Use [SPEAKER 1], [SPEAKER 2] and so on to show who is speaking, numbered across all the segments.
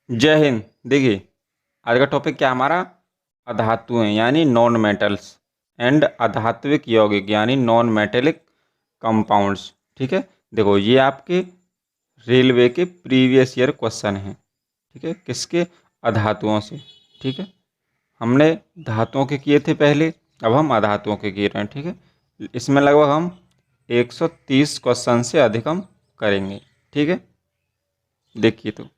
[SPEAKER 1] जय हिंद। देखिए, आज का टॉपिक क्या हमारा, अधातुएं यानी नॉन मेटल्स एंड अधात्विक यौगिक यानी नॉन मेटेलिक कंपाउंड्स। ठीक है, देखो ये आपके रेलवे के प्रीवियस ईयर क्वेश्चन हैं। ठीक है, किसके, अधातुओं से। ठीक है, हमने धातुओं के किए थे पहले, अब हम अधातुओं के किए रहे हैं। ठीक है, इसमें लगभग हम 130 क्वेश्चन से अधिक हम करेंगे। ठीक है, देखिए तो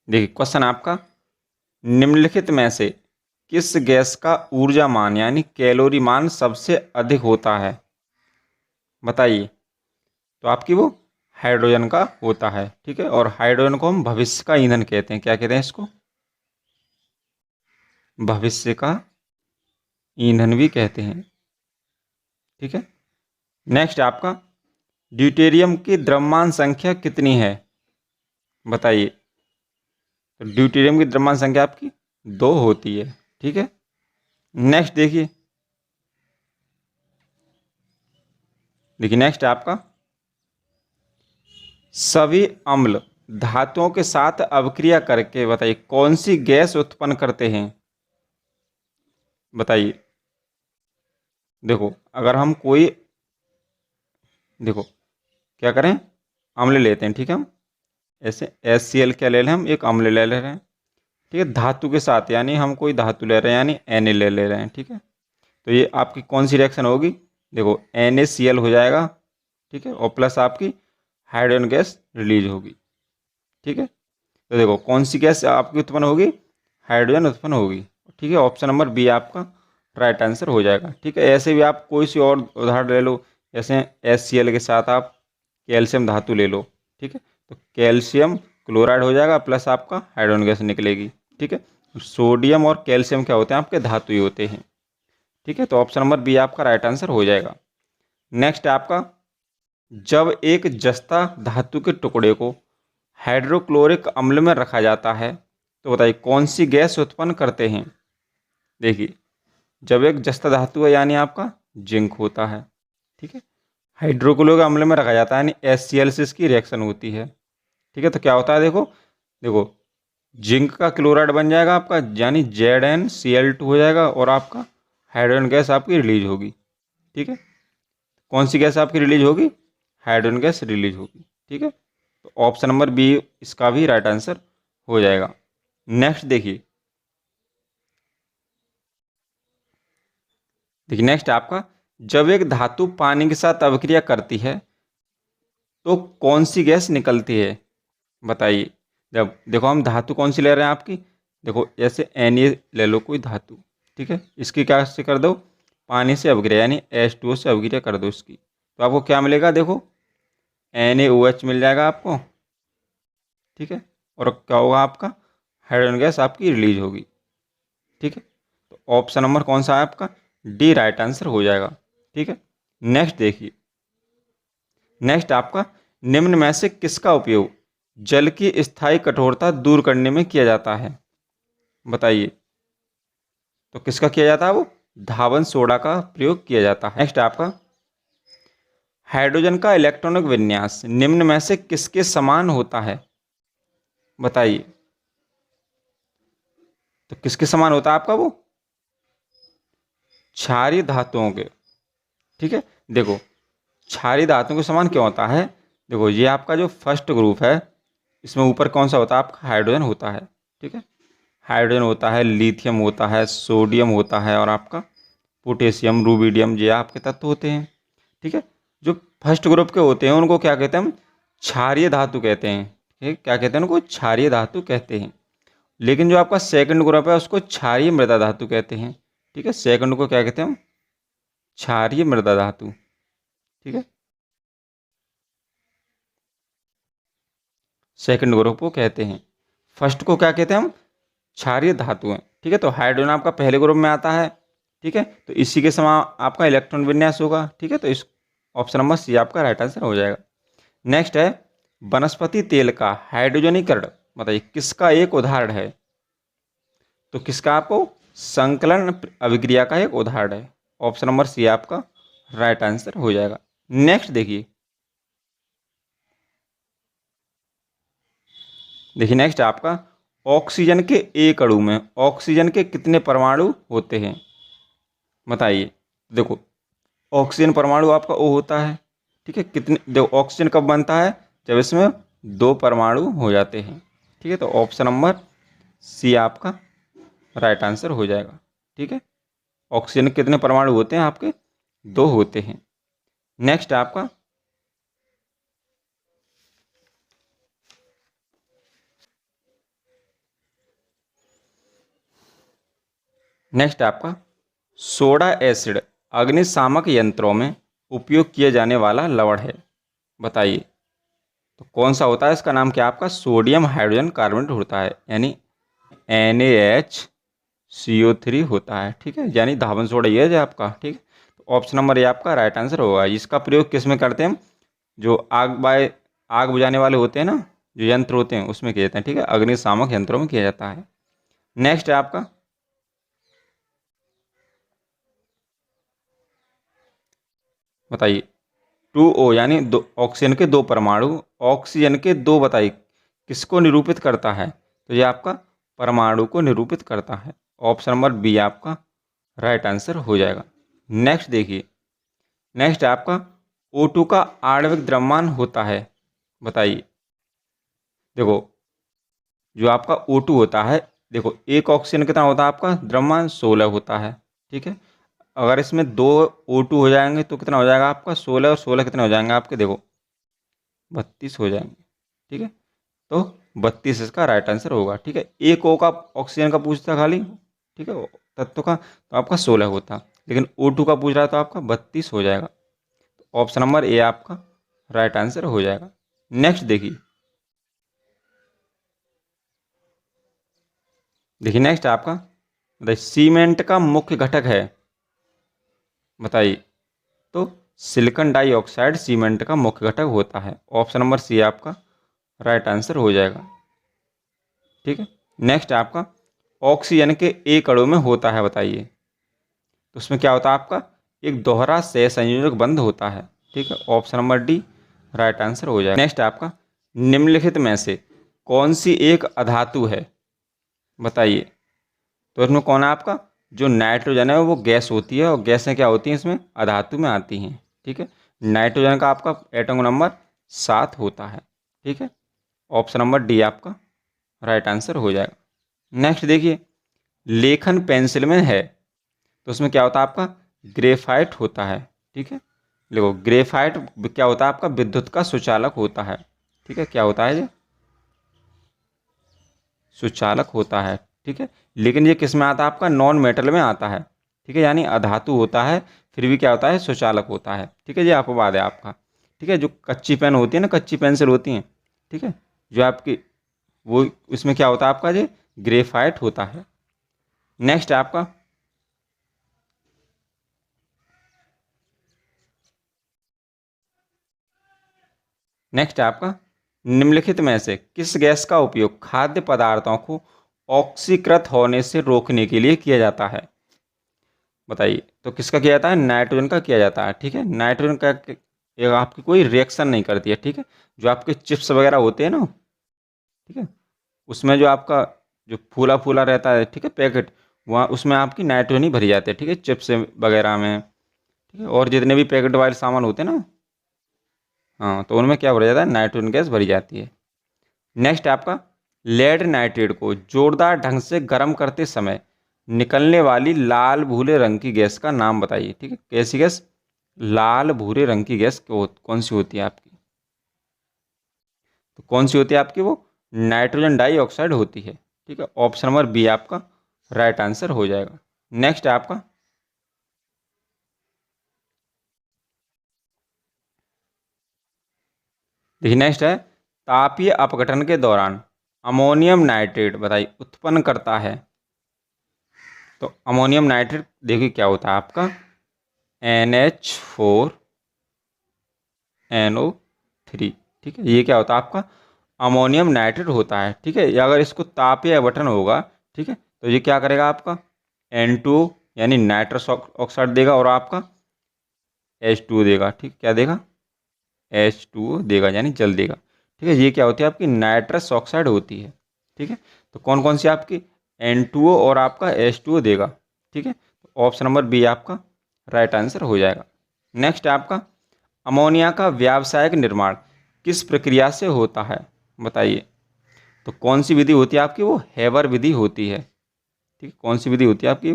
[SPEAKER 1] देखिए क्वेश्चन आपका, निम्नलिखित में से किस गैस का ऊर्जा मान यानी कैलोरी मान सबसे अधिक होता है, बताइए। तो आपकी वो हाइड्रोजन का होता है। ठीक है, और हाइड्रोजन को हम भविष्य का ईंधन कहते हैं। क्या कहते हैं इसको, भविष्य का ईंधन भी कहते हैं। ठीक है, नेक्स्ट आपका, ड्यूटेरियम की द्रव्यमान संख्या कितनी है, बताइए। तो ड्यूटेरियम की द्रव्यमान संख्या आपकी 2 होती है। ठीक है, नेक्स्ट देखिए नेक्स्ट आपका, सभी अम्ल धातुओं के साथ अवक्रिया करके बताइए कौन सी गैस उत्पन्न करते हैं, बताइए। देखो अगर हम कोई, देखो क्या करें, अम्ल लेते हैं। ठीक है, हम ऐसे HCl क्या ले रहे हैं, हम एक अम्ल ले रहे हैं। ठीक है, धातु के साथ यानी हम कोई धातु ले रहे हैं यानी Na ले रहे हैं। ठीक है, तो ये आपकी कौन सी रिएक्शन होगी, देखो NaCl हो जाएगा। ठीक है, और प्लस आपकी हाइड्रोजन गैस रिलीज होगी। ठीक है, तो देखो कौन सी गैस आपकी उत्पन्न होगी, हाइड्रोजन उत्पन्न होगी। ठीक है, ऑप्शन नंबर बी आपका राइट आंसर हो जाएगा। ठीक है, ऐसे भी आप कोई सी और उदाहरण ले लो, जैसे HCl के साथ आप कैल्शियम धातु ले लो। ठीक है, तो कैल्शियम क्लोराइड हो जाएगा प्लस आपका हाइड्रोजन गैस निकलेगी। ठीक है, सोडियम और कैल्शियम क्या होते हैं, आपके धातु ही होते हैं। ठीक है, तो ऑप्शन नंबर बी आपका राइट आंसर हो जाएगा। नेक्स्ट आपका, जब एक जस्ता धातु के टुकड़े को हाइड्रोक्लोरिक अम्ल में रखा जाता है तो बताइए कौन सी गैस उत्पन्न करते हैं। देखिए, जब एक जस्ता धातु है यानी आपका जिंक होता है। ठीक है, हाइड्रोक्लोरिक अम्ल में रखा जाता है यानी HCl से इसकी रिएक्शन होती है। ठीक है, तो क्या होता है, देखो देखो जिंक का क्लोराइड बन जाएगा आपका यानी ZnCl2 हो जाएगा और आपका हाइड्रोजन गैस आपकी रिलीज होगी। ठीक है, कौन सी गैस आपकी रिलीज होगी, हाइड्रोजन गैस रिलीज होगी। ठीक है, तो ऑप्शन नंबर बी इसका भी राइट आंसर हो जाएगा। नेक्स्ट देखिए नेक्स्ट आपका, जब एक धातु पानी के साथ अभिक्रिया करती है तो कौन सी गैस निकलती है, बताइए। जब देखो हम धातु कौन सी ले रहे हैं आपकी, देखो जैसे Na ले लो कोई धातु। ठीक है, इसकी क्या से कर दो, पानी से अभिक्रिया यानी H2O से अभिक्रिया कर दो इसकी, तो आपको क्या मिलेगा, देखो NaOH मिल जाएगा आपको। ठीक है, और क्या होगा आपका, हाइड्रोजन गैस आपकी रिलीज होगी। ठीक है, तो ऑप्शन नंबर कौन सा है आपका, डी राइट आंसर हो जाएगा। ठीक है, नेक्स्ट देखिए नेक्स्ट आपका, निम्न में से किसका उपयोग जल की स्थायी कठोरता दूर करने में किया जाता है, बताइए। तो किसका किया जाता है, वो धावन सोडा का प्रयोग किया जाता है। नेक्स्ट आपका, हाइड्रोजन का इलेक्ट्रॉनिक विन्यास निम्न में से किसके समान होता है, बताइए। तो किसके समान होता है आपका वो, क्षारीय धातुओं के। ठीक है, देखो क्षारीय धातुओं के समान क्यों होता है, देखो ये आपका जो फर्स्ट ग्रुप है इसमें ऊपर कौन सा होता है, आपका हाइड्रोजन होता है। ठीक है, हाइड्रोजन होता है, लिथियम होता है, सोडियम होता है और आपका पोटेशियम, रूबिडियम, ये आपके तत्व होते हैं। ठीक है, जो फर्स्ट ग्रुप के होते हैं उनको क्या कहते हैं हम, क्षारीय धातु कहते हैं। ठीक, क्या कहते हैं उनको, क्षारीय धातु कहते हैं। लेकिन जो आपका सेकंड ग्रुप है उसको क्षारीय मृदा धातु कहते हैं। ठीक है, सेकंड को क्या कहते हैं हम, क्षारीय मृदा धातु। ठीक है, सेकंड ग्रुप को कहते हैं, फर्स्ट को क्या कहते हैं हम, क्षारीय धातु हैं। ठीक है, तो हाइड्रोजन आपका पहले ग्रुप में आता है। ठीक है, तो इसी के समान आपका इलेक्ट्रॉन विन्यास होगा। ठीक है, तो इस ऑप्शन नंबर सी आपका राइट आंसर हो जाएगा। नेक्स्ट है, वनस्पति तेल का हाइड्रोजनीकरण बताइए किसका एक उदाहरण है, तो किसका, आपको संकलन अभिक्रिया का एक उदाहरण है। ऑप्शन नंबर सी आपका राइट आंसर हो जाएगा। नेक्स्ट देखिए देखिए नेक्स्ट आपका ऑक्सीजन के एक अणु में ऑक्सीजन के कितने परमाणु होते हैं बताइए। देखो ऑक्सीजन परमाणु आपका O होता है, ठीक है। कितने, देखो ऑक्सीजन कब बनता है, जब इसमें 2 परमाणु हो जाते हैं, ठीक है। तो ऑप्शन नंबर सी आपका राइट आंसर हो जाएगा, ठीक है। ऑक्सीजन के कितने परमाणु होते हैं आपके, 2 होते हैं। नेक्स्ट आपका सोडा एसिड अग्निशामक यंत्रों में उपयोग किया जाने वाला लवण है, बताइए। तो कौन सा होता है, इसका नाम क्या आपका सोडियम हाइड्रोजन कार्बोनेट होता है, यानी NaHCO3 होता है, ठीक है। यानी धावन सोडा ये है आपका, ठीक है। तो ऑप्शन नंबर ए आपका राइट आंसर होगा। इसका प्रयोग किस में करते हैं हम, जो आग बुझाने वाले होते हैं ना, जो यंत्र होते हैं उसमें किया जाता है, ठीक है। अग्निशामक यंत्रों में किया जाता है। नेक्स्ट है आपका बताइए 2O यानी दो ऑक्सीजन के 2 परमाणु ऑक्सीजन के 2 बताइए किसको निरूपित करता है, तो ये आपका परमाणु को निरूपित करता है। ऑप्शन नंबर बी आपका राइट आंसर हो जाएगा। नेक्स्ट देखिए, नेक्स्ट आपका O2 का आणविक द्रव्यमान होता है, बताइए। देखो जो आपका O2 होता है, देखो एक ऑक्सीजन कितना होता है आपका द्रव्यमान 16 होता है, ठीक है। अगर इसमें 2 O2 हो जाएंगे तो कितना हो जाएगा आपका 16, और 16 कितने हो जाएंगे आपके, देखो 32 हो जाएंगे, ठीक है। तो 32 इसका राइट आंसर होगा, ठीक है। एक O का ऑक्सीजन का पूछता खाली, ठीक है, तत्व का, तो आपका 16 होता, लेकिन O2 का पूछ रहा है तो आपका 32 हो जाएगा। तो ऑप्शन नंबर ए आपका राइट आंसर हो जाएगा। नेक्स्ट देखिए, नेक्स्ट आपका बताइए सीमेंट का मुख्य घटक है, बताइए। तो सिलिकॉन डाइऑक्साइड सीमेंट का मुख्य घटक होता है। ऑप्शन नंबर सी आपका राइट आंसर हो जाएगा, ठीक है। नेक्स्ट आपका ऑक्सीजन के एक अणु में होता है, बताइए। तो उसमें क्या होता है आपका एक दोहरा सहसंयोजक बंध होता है, ठीक है। Option number D right answer हो जाएगा। नेक्स्ट आपका निम्नलिखित में से कौन सी एक अधातु है, बताइए। तो इसमें कौन है आपका जो नाइट्रोजन है वो गैस होती है, और गैसें क्या होती हैं इसमें अधातु में आती हैं, ठीक है। नाइट्रोजन का आपका एटम नंबर 7 होता है, ठीक है। ऑप्शन नंबर डी आपका राइट आंसर हो जाएगा। नेक्स्ट देखिए लेखन पेंसिल में है, तो उसमें क्या होता है आपका ग्रेफाइट होता है, ठीक है। देखो ग्रेफाइट क्या होता है आपका विद्युत का सुचालक होता है, ठीक है। क्या होता है ये सुचालक होता है, ठीक है। लेकिन ये किस में आता है आपका नॉन मेटल में आता है, ठीक है। यानी अधातु होता है फिर भी क्या होता है सुचालक होता है, ठीक है। ये अपवाद है आपका, ठीक है। जो कच्ची पेन होती है ना, कच्ची पेंसिल होती हैं, ठीक है, जो आपकी वो इसमें क्या होता है आपका ये ग्रेफाइट होता है। नेक्स्ट आपका निम्नलिखित में से किस गैस का उपयोग खाद्य पदार्थों को ऑक्सीकृत होने से रोकने के लिए किया जाता है, बताइए। तो किसका किया जाता है नाइट्रोजन का किया जाता है, ठीक है। नाइट्रोजन का ये आपकी कोई रिएक्शन नहीं करती है, ठीक है। जो आपके चिप्स वगैरह होते हैं ना, ठीक है, उसमें जो आपका जो फूला फूला रहता है, ठीक है, पैकेट, वहाँ उसमें आपकी नाइट्रोजन ही भरी जाती है, ठीक है, चिप्स वगैरह में, ठीक है। और जितने भी पैकेट वाले सामान होते हैं ना, हाँ, तो उनमें क्या भरा जाता है नाइट्रोजन गैस भरी जाती है। नेक्स्ट आपका लेड नाइट्रेट को जोरदार ढंग से गर्म करते समय निकलने वाली लाल भूरे रंग की गैस का नाम बताइए, ठीक है। कैसी गैस, लाल भूरे रंग की गैस कौन सी होती है आपकी, तो कौन सी होती है आपकी वो नाइट्रोजन डाइऑक्साइड होती है, ठीक है। ऑप्शन नंबर बी आपका राइट आंसर हो जाएगा। नेक्स्ट आपका नेक्स्ट है तापीय अपघटन के दौरान अमोनियम नाइट्रेट बताइए उत्पन्न करता है। तो अमोनियम नाइट्रेट देखिए क्या होता है आपका NH4NO3, ठीक है। ये क्या होता है आपका अमोनियम नाइट्रेट होता है, ठीक है। अगर इसको तापीय अपघटन होगा, ठीक है, तो ये क्या करेगा आपका N2 यानी नाइट्रस ऑक्साइड देगा, और आपका H2 देगा, ठीक, क्या देगा H2 देगा यानी जल देगा, ठीक है, ये क्या होती है आपकी नाइट्रस ऑक्साइड होती है। ठीक है, तो कौन कौन सी आपकी N2O और आपका H2O देगा। ठीक है, तो ऑप्शन नंबर बी आपका राइट आंसर हो जाएगा। नेक्स्ट है आपका अमोनिया का व्यावसायिक निर्माण किस प्रक्रिया से होता है, बताइए। तो कौन सी विधि होती है आपकी, वो हेबर विधि होती है। ठीक है, कौन सी विधि होती है आपकी,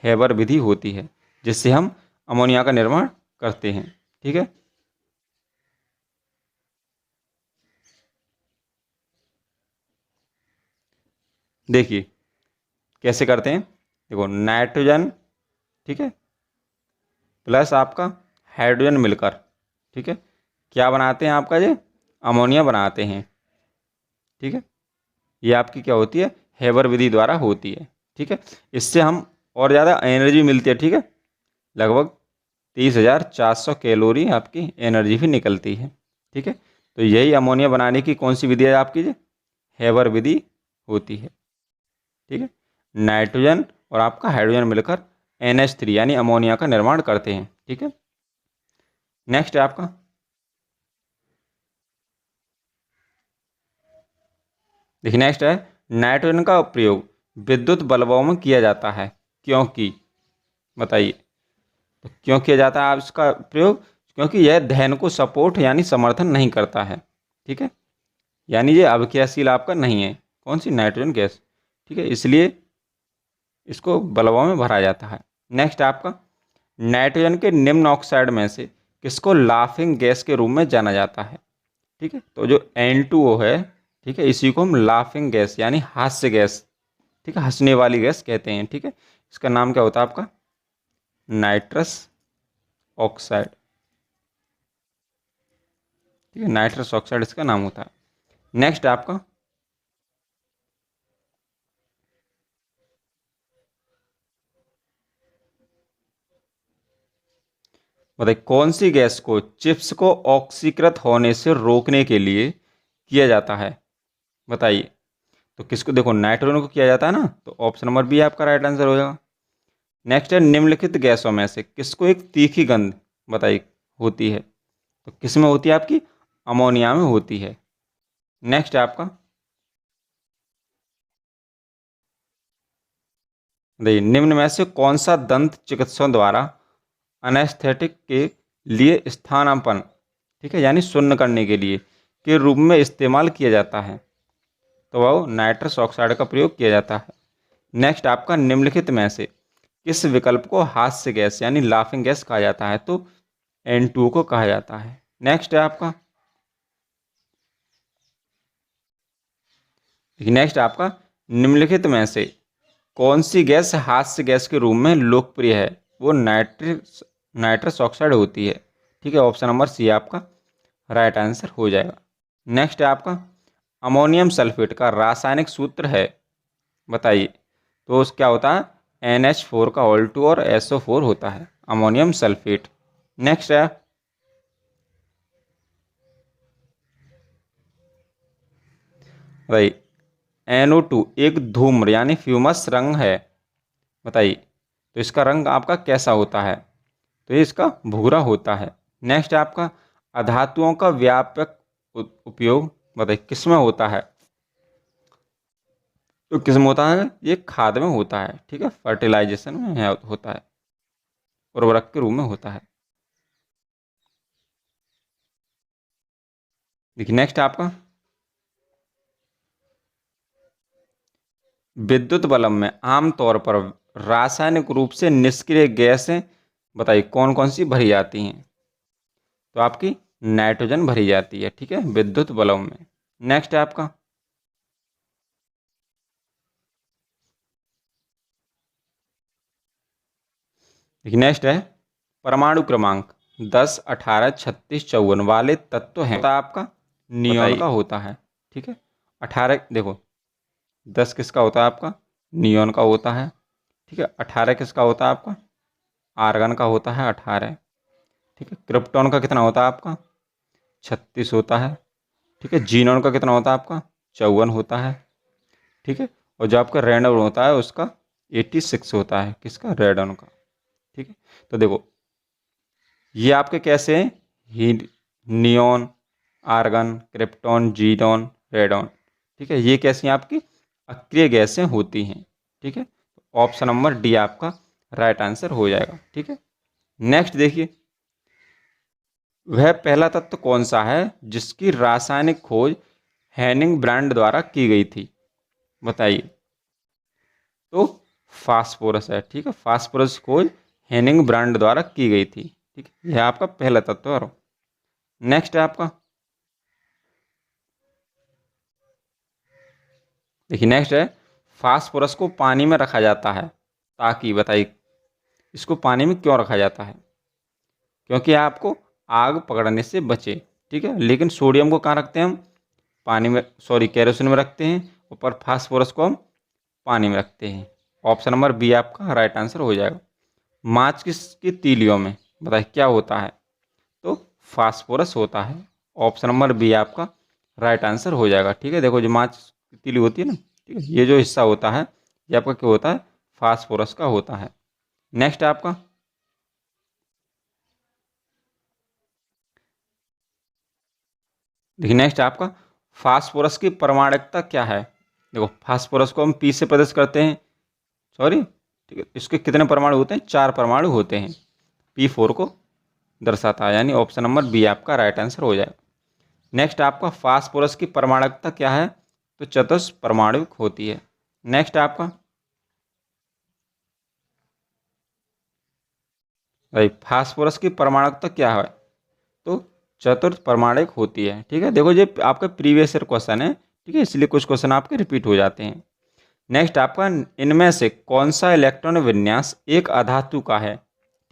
[SPEAKER 1] हेबर विधि होती है, जिससे हम अमोनिया का निर्माण करते हैं। ठीक है, देखिए कैसे करते हैं। देखो नाइट्रोजन, ठीक है, प्लस आपका हाइड्रोजन मिलकर, ठीक है, क्या बनाते हैं आपका ये अमोनिया बनाते हैं। ठीक है, ये आपकी क्या होती है, हेबर विधि द्वारा होती है। ठीक है, इससे हम और ज़्यादा एनर्जी मिलती है। ठीक है, लगभग 30,400 कैलोरी आपकी एनर्जी भी निकलती है। ठीक है, तो यही अमोनिया बनाने की कौन सी विधि है आपकी, ये हेबर विधि होती है। ठीक है, नाइट्रोजन और आपका हाइड्रोजन मिलकर NH3 यानी अमोनिया का निर्माण करते हैं। ठीक है, नेक्स्ट है आपका देखिए, नेक्स्ट है नाइट्रोजन का प्रयोग विद्युत बल्बों में किया जाता है, क्योंकि, बताइए। तो क्यों किया जाता है आप इसका प्रयोग, क्योंकि यह दहन को सपोर्ट यानी समर्थन नहीं करता है। ठीक है, यानी ये अभिक्रियाशील आपका नहीं है, कौन सी नाइट्रोजन गैस। ठीक है, इसलिए इसको बल्बों में भरा जाता है। नेक्स्ट आपका नाइट्रोजन के निम्न ऑक्साइड में से किसको लाफिंग गैस के रूप में जाना जाता है। ठीक है, तो जो N2O है, ठीक है, इसी को हम लाफिंग गैस यानी हास्य गैस, ठीक है, हंसने वाली गैस कहते हैं। ठीक है, इसका नाम क्या होता है आपका नाइट्रस ऑक्साइड। ठीक है, नाइट्रस ऑक्साइड इसका नाम होता है। नेक्स्ट आपका बताइए कौन सी गैस को चिप्स को ऑक्सीकृत होने से रोकने के लिए किया जाता है, बताइए। तो किसको, देखो नाइट्रोजन को किया जाता है ना, तो ऑप्शन नंबर बी आपका राइट आंसर हो जाएगा। नेक्स्ट है निम्नलिखित गैसों में से किसको एक तीखी गंध, बताइए, होती है। तो किस में होती है आपकी, अमोनिया में होती है। नेक्स्ट है आपका देखिए निम्न में से कौन सा दंत चिकित्सकों द्वारा अनेस्थेटिक के लिए स्थानापन्न, ठीक है, यानी शून्य करने के लिए के रूप में इस्तेमाल किया जाता है। तो वह नाइट्रस ऑक्साइड का प्रयोग किया जाता है। नेक्स्ट आपका निम्नलिखित में से किस विकल्प को हास्य गैस यानी लाफिंग गैस कहा जाता है, तो N2 को कहा जाता है। नेक्स्ट है आपका नेक्स्ट आपका निम्नलिखित में से कौन सी गैस हास्य गैस के रूप में लोकप्रिय है, वो नाइट्रस ऑक्साइड होती है। ठीक है, ऑप्शन नंबर सी आपका राइट आंसर हो जाएगा। नेक्स्ट है आपका अमोनियम सल्फेट का रासायनिक सूत्र है, बताइए। तो उस क्या होता है NH4 का होल 2 और SO4 होता है अमोनियम सल्फेट। नेक्स्ट है भाई NO2 एक धूम्र यानी फ्यूमस रंग है, बताइए। तो इसका रंग आपका कैसा होता है, तो ये इसका भूरा होता है। नेक्स्ट है आपका अधातुओं का व्यापक उपयोग, बताइए किस में होता है। तो किस में होता है, ये खाद में होता है। ठीक है, फर्टिलाइजेशन में होता है, उर्वरक के रूप में होता है। देखिए नेक्स्ट आपका विद्युत बल्ब में आमतौर पर रासायनिक रूप से निष्क्रिय गैसें, बताइए कौन कौन सी भरी जाती हैं। तो आपकी नाइट्रोजन भरी जाती है। ठीक है, विद्युत बल्ब में। नेक्स्ट है आपका देखिए नेक्स्ट है परमाणु क्रमांक 10, 18, 36, 54 वाले तत्व हैं, होता है आपका नियॉन का होता है। ठीक है, 18 देखो 10 किसका होता है आपका नियॉन का होता है। ठीक है, 18 किसका होता है आपका आर्गन का होता है 18। ठीक है, क्रिप्टॉन का कितना होता है आपका 36 होता है। ठीक है, जीनॉन का कितना होता है आपका 54 होता है। ठीक है, और जो आपका रेडॉन होता है उसका 86 होता है, किसका रेडॉन का। ठीक है, तो देखो ये आपके कैसे हैं, ही नियॉन आर्गन, क्रिप्टॉन, जीडॉन, रेडॉन। ठीक है, ये कैसी आपकी अक्रिय गैसें होती हैं। ठीक है, ऑप्शन नंबर डी आपका राइट आंसर हो जाएगा। ठीक है, नेक्स्ट देखिए, वह पहला तत्व कौन सा है जिसकी रासायनिक खोज हेनिंग ब्रांड द्वारा की गई थी, बताइए। तो फास्फोरस है। ठीक है, फास्फोरस खोज हेनिंग ब्रांड द्वारा की गई थी। ठीक है, यह आपका पहला तत्व है। नेक्स्ट है आपका, देखिए नेक्स्ट है, फास्फोरस को पानी में रखा जाता है ताकि, बताइए इसको पानी में क्यों रखा जाता है? क्योंकि आपको आग पकड़ने से बचे। ठीक है, लेकिन सोडियम को कहाँ रखते हैं हम? पानी में, सॉरी केरोसिन में रखते हैं। ऊपर फास्फोरस को हम पानी में रखते हैं। ऑप्शन नंबर बी आपका राइट आंसर हो जाएगा। माचिस की तीलियों में बताइए क्या होता है? तो फास्फोरस होता है। ऑप्शन नंबर बी आपका राइट आंसर हो जाएगा। ठीक है, देखो जो माचिस की तीली होती है ना, ठीक है, ये जो हिस्सा होता है ये आपका क्या होता है? फास्फोरस का होता है। नेक्स्ट आपका, देखिए नेक्स्ट आपका, फास्फोरस की परमाणुकता क्या है? देखो फास्फोरस को हम पी से प्रदर्शित करते हैं, सॉरी, ठीक है, इसके कितने परमाणु होते हैं? 4 परमाणु होते हैं। P4 को दर्शाता है, यानी ऑप्शन नंबर बी आपका राइट आंसर हो जाएगा। नेक्स्ट आपका, फास्फोरस की परमाणुकता क्या है? तो चतुष्क परमाणुक होती है। नेक्स्ट आपका भाई, फास्फोरस की परमाणुकता क्या है? तो चतुर्थ परमाणुक होती है। ठीक है, देखो ये आपका प्रीवियस ईयर क्वेश्चन है। ठीक है, इसलिए कुछ क्वेश्चन आपके रिपीट हो जाते हैं। नेक्स्ट आपका, इनमें से कौन सा इलेक्ट्रॉन विन्यास एक अधातु का है?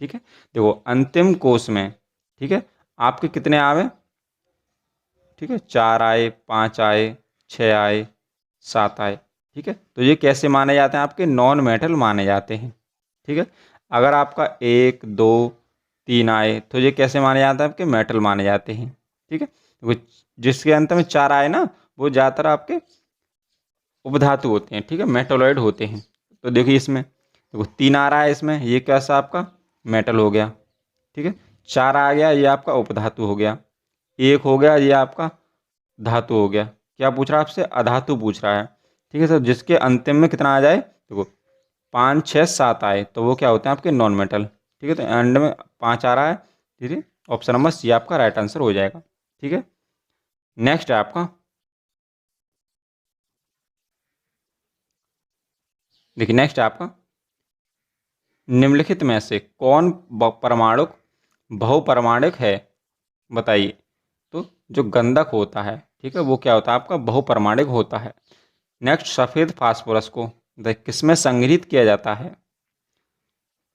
[SPEAKER 1] ठीक है, देखो अंतिम कोष में, ठीक है, आपके कितने आवे? ठीक है, 4 आए, 5 आए, 6 आए, 7 आए। ठीक है, तो ये कैसे माने जाते हैं? आपके नॉन मेटल माने जाते हैं। ठीक है, अगर आपका 1, 2, 3 आए तो ये कैसे माने जाते हैं? आपके मेटल माने जाते हैं। ठीक है, वो जिसके अंत में 4 आए ना, वो ज़्यादातर आपके उपधातु होते हैं। ठीक है, मेटोलॉइड होते हैं। तो देखिए इसमें देखो 3 आ रहा है, इसमें ये कैसा आपका मेटल हो गया। ठीक है, 4 आ गया, ये आपका उपधातु हो गया। 1 हो गया, ये आपका धातु हो गया। क्या पूछ रहा है आपसे? अधातु पूछ रहा है। ठीक है सर, जिसके अंतिम में कितना आ जाए, देखो 5, 6, 7 आए तो वो क्या होते हैं? आपके नॉन मेटल। ठीक है, तो एंड में 5 आ रहा है। ठीक है, ऑप्शन नंबर सी आपका राइट आंसर हो जाएगा। ठीक है, नेक्स्ट है आपका, देखिए नेक्स्ट है आपका, निम्नलिखित में से कौन परमाणु बहुपरमाणुक है, बताइए। तो जो गंधक होता है, ठीक है, वो क्या होता है? आपका बहुपरमाणुक होता है। नेक्स्ट, सफ़ेद फास्फोरस को किस में संग्रहित किया जाता है?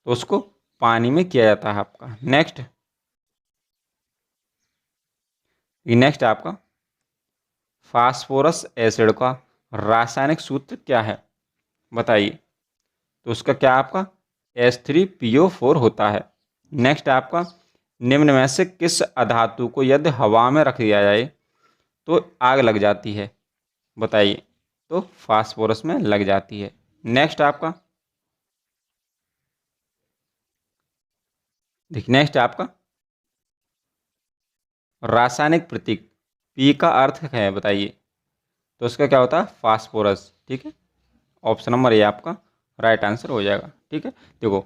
[SPEAKER 1] तो उसको पानी में किया जाता है आपका। नेक्स्ट, नेक्स्ट आपका, फास्फोरस एसिड का रासायनिक सूत्र क्या है, बताइए। तो उसका क्या आपका H3PO4 होता है। नेक्स्ट आपका, निम्न में से किस अधातु को यदि हवा में रख दिया जाए तो आग लग जाती है, बताइए। तो फास्फोरस में लग जाती है। नेक्स्ट आपका, देखिए नेक्स्ट आपका, रासायनिक प्रतीक P का अर्थ है, बताइए। तो उसका क्या होता है? फास्फोरस। ठीक है, ऑप्शन नंबर ए आपका राइट आंसर हो जाएगा। ठीक है, देखो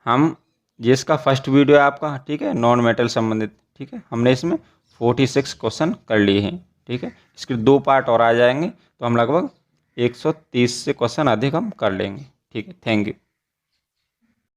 [SPEAKER 1] हम, ये इसका फर्स्ट वीडियो है आपका। ठीक है, नॉन मेटल संबंधित। ठीक है, हमने इसमें 46 क्वेश्चन कर लिए हैं। ठीक है, इसके 2 पार्ट और आ जाएंगे तो हम लगभग 130 से क्वेश्चन अधिक हम कर लेंगे। ठीक है, थैंक यू।